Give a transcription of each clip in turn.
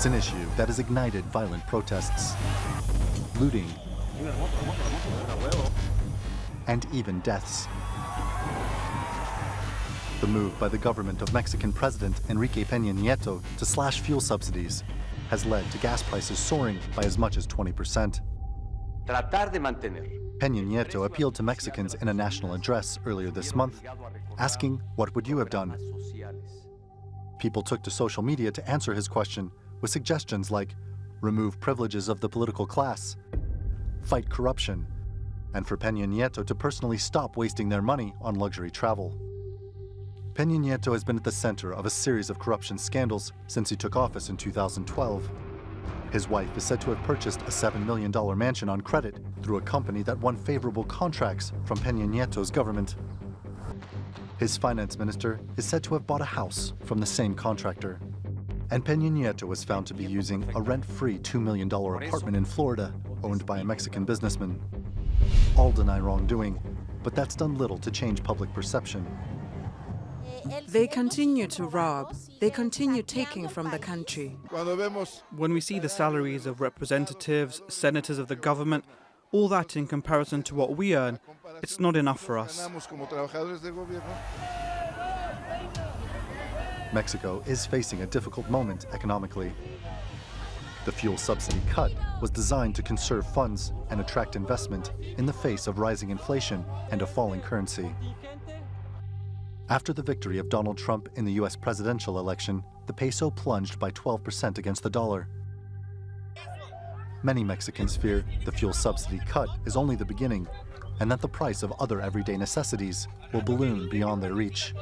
It's an issue that has ignited violent protests, looting, and even deaths. The move by the government of Mexican President Enrique Peña Nieto to slash fuel subsidies has led to gas prices soaring by as much as 20%. Peña Nieto appealed to Mexicans in a national address earlier this month, asking, "What would you have done?" People took to social media to answer his question with suggestions like remove privileges of the political class, fight corruption, and for Peña Nieto to personally stop wasting their money on luxury travel. Peña Nieto has been at the center of a series of corruption scandals since he took office in 2012. His wife is said to have purchased a $7 million mansion on credit through a company that won favorable contracts from Peña Nieto's government. His finance minister is said to have bought a house from the same contractor. And Peña Nieto was found to be using a rent-free $2 million apartment in Florida, owned by a Mexican businessman. All deny wrongdoing, but that's done little to change public perception. They continue to rob. They continue taking from the country. When we see the salaries of representatives, senators of the government, all that in comparison to what we earn, it's not enough for us. Mexico is facing a difficult moment economically. The fuel subsidy cut was designed to conserve funds and attract investment in the face of rising inflation and a falling currency. After the victory of Donald Trump in the US presidential election, the peso plunged by 12% against the dollar. Many Mexicans fear the fuel subsidy cut is only the beginning, and that the price of other everyday necessities will balloon beyond their reach.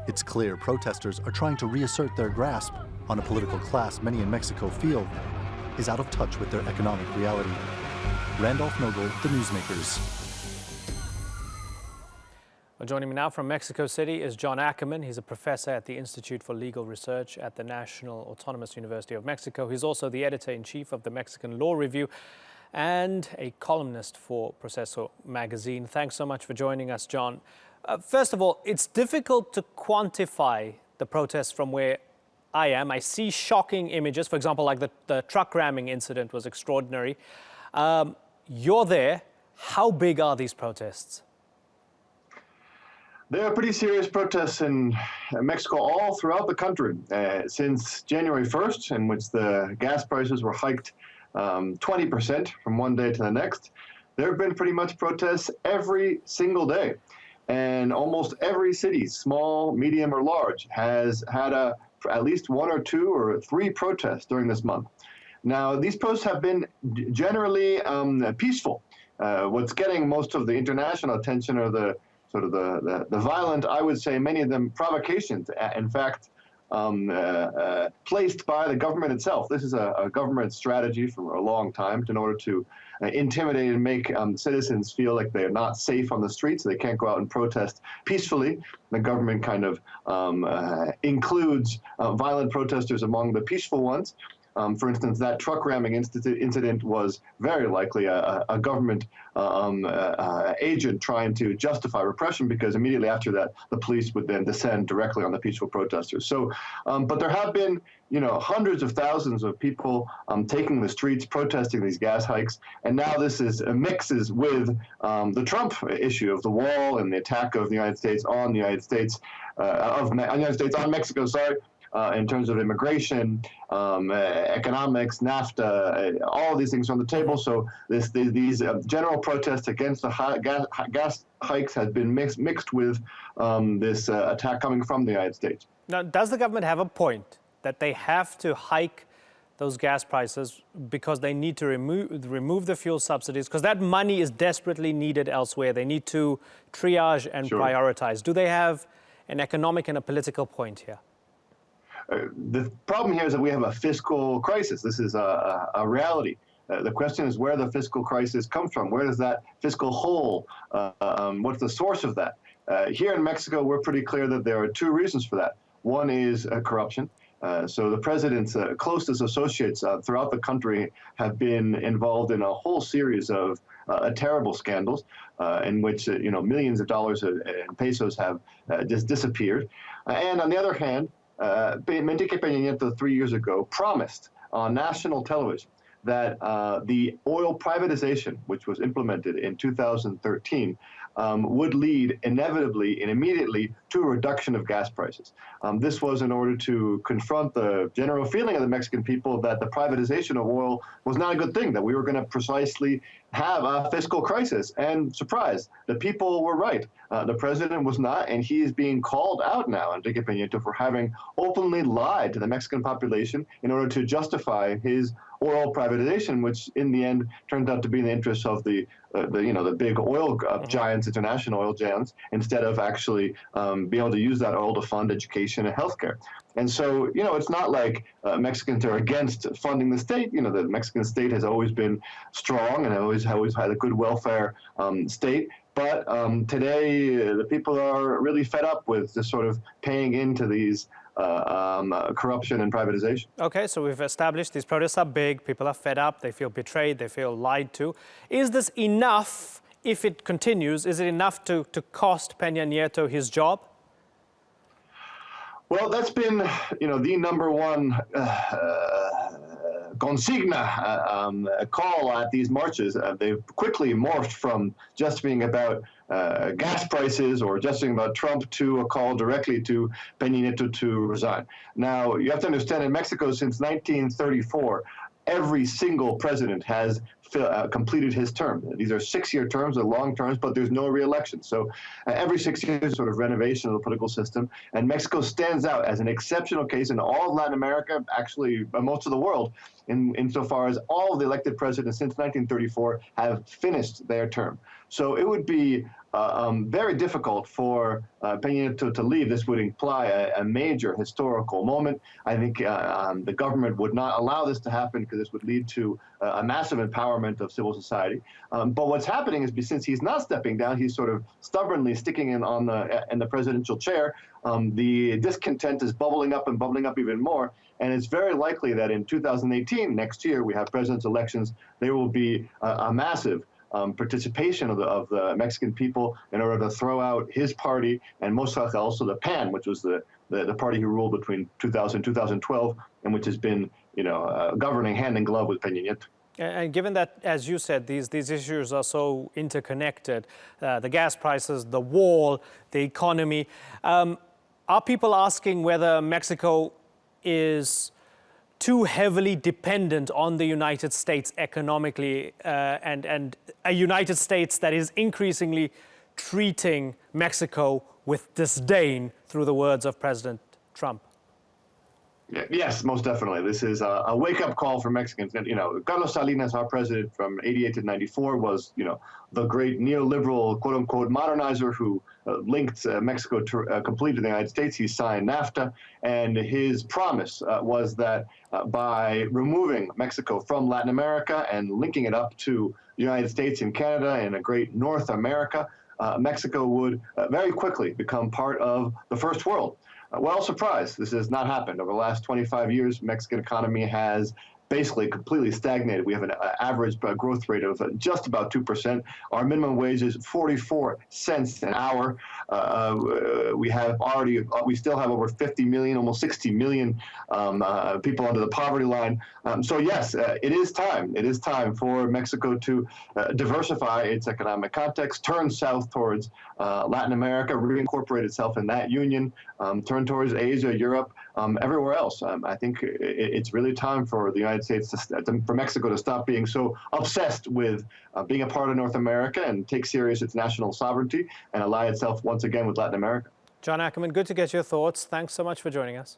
It's clear protesters are trying to reassert their grasp on a political class many in Mexico feel is out of touch with their economic reality. Randolph Nogle, The Newsmakers. Well, joining me now from Mexico City is John Ackerman. He's a professor at the Institute for Legal Research at the National Autonomous University of Mexico. He's also the editor-in-chief of the Mexican Law Review and a columnist for Proceso magazine. Thanks so much for joining us, John. First of all, it's difficult to quantify the protests from where I am. I see shocking images. For example, like the truck ramming incident was extraordinary. You're there. How big are these protests? There are pretty serious protests in Mexico all throughout the country since January 1st, in which the gas prices were hiked 20% from one day to the next. There have been pretty much protests every single day. And almost every city, small, medium, or large, has had at least one or two or three protests during this month. Now, these protests have been generally peaceful. What's getting most of the international attention are the violent, I would say, many of them provocations, in fact, placed by the government itself. This is a government strategy for a long time in order to intimidate and make citizens feel like they're not safe on the streets, so they can't go out and protest peacefully. The government kind of includes violent protesters among the peaceful ones. For instance, that truck ramming incident was very likely a government agent trying to justify repression, because immediately after that, the police would then descend directly on the peaceful protesters. So, but there have been, hundreds of thousands of people taking the streets, protesting these gas hikes, and now this mixes with the Trump issue of the wall and the attack of the United States on the United States, on Mexico, sorry. In terms of immigration, economics, NAFTA, all of these things are on the table. So these general protests against the gas hikes has been mixed with this attack coming from the United States. Now, does the government have a point that they have to hike those gas prices because they need to remove the fuel subsidies, because that money is desperately needed elsewhere? They need to triage and prioritize. Do they have an economic and a political point here? The problem here is that we have a fiscal crisis. This is a reality. The question is where the fiscal crisis comes from. Where does that fiscal hole, what's the source of that? Here in Mexico, we're pretty clear that there are two reasons for that. One is corruption. So the president's closest associates throughout the country have been involved in a whole series of terrible scandals in which millions of dollars in pesos have just disappeared. And on the other hand, Enrique Peña Nieto 3 years ago promised on national television that the oil privatization, which was implemented in 2013, would lead inevitably and immediately to a reduction of gas prices. This was in order to confront the general feeling of the Mexican people that the privatization of oil was not a good thing, that we were going to precisely have a fiscal crisis. And surprise, the people were right. The president was not, and he is being called out now, Enrique Peña Nieto, for having openly lied to the Mexican population in order to justify his oil privatization, which in the end turned out to be in the interests of the big oil giants, international oil giants, instead of actually being able to use that oil to fund education and healthcare. And so, it's not like Mexicans are against funding the state. The Mexican state has always been strong and always had a good welfare state. But today, the people are really fed up with just sort of paying into these corruption and privatization. Okay, so we've established these protests are big, people are fed up, they feel betrayed, they feel lied to. Is this enough, if it continues, is it enough to cost Peña Nieto his job? Well, that's been, the number one consigna call at these marches. They've quickly morphed from just being about gas prices or just being about Trump to a call directly to Peña Nieto to resign. Now, you have to understand, in Mexico since 1934, every single president has completed his term. These are 6-year terms, they're long terms, but there's no re-election. So every 6 years, sort of renovation of the political system. And Mexico stands out as an exceptional case in all of Latin America, actually most of the world, insofar as all of the elected presidents since 1934 have finished their term. So it would be very difficult for Peña Nieto to leave. This would imply a major historical moment. I think the government would not allow this to happen because this would lead to a massive empowerment of civil society. But what's happening is, since he's not stepping down, he's sort of stubbornly sticking in the presidential chair. The discontent is bubbling up and bubbling up even more. And it's very likely that in 2018, next year, we have president's elections. There will be a massive participation of the Mexican people in order to throw out his party and most likely also the PAN, which was the party who ruled between 2000 and 2012 and which has been governing hand in glove with Peña Nieto. And given that, as you said, these issues are so interconnected, the gas prices, the wall, the economy, are people asking whether Mexico is too heavily dependent on the United States economically and a United States that is increasingly treating Mexico with disdain, through the words of President Trump? Yes, most definitely. This is a wake-up call for Mexicans. And, Carlos Salinas, our president from 88 to 94, was, the great neoliberal, quote-unquote, modernizer who linked Mexico completely to the United States. He signed NAFTA, and his promise was that by removing Mexico from Latin America and linking it up to the United States and Canada and a great North America, Mexico would very quickly become part of the first world. Well, surprise, this has not happened. Over the last 25 years, Mexican economy has basically completely stagnated. We have an average growth rate of just about 2%. Our minimum wage is 44 cents an hour. We still have over 50 million, almost 60 million people under the poverty line. So yes, it is time. It is time for Mexico to diversify its economic context, turn south towards Latin America, reincorporate itself in that union, turn towards Asia, Europe, everywhere else. I think it's really time for the United States, for Mexico to stop being so obsessed with being a part of North America and take serious its national sovereignty and ally itself once again with Latin America. John Ackerman, good to get your thoughts. Thanks so much for joining us.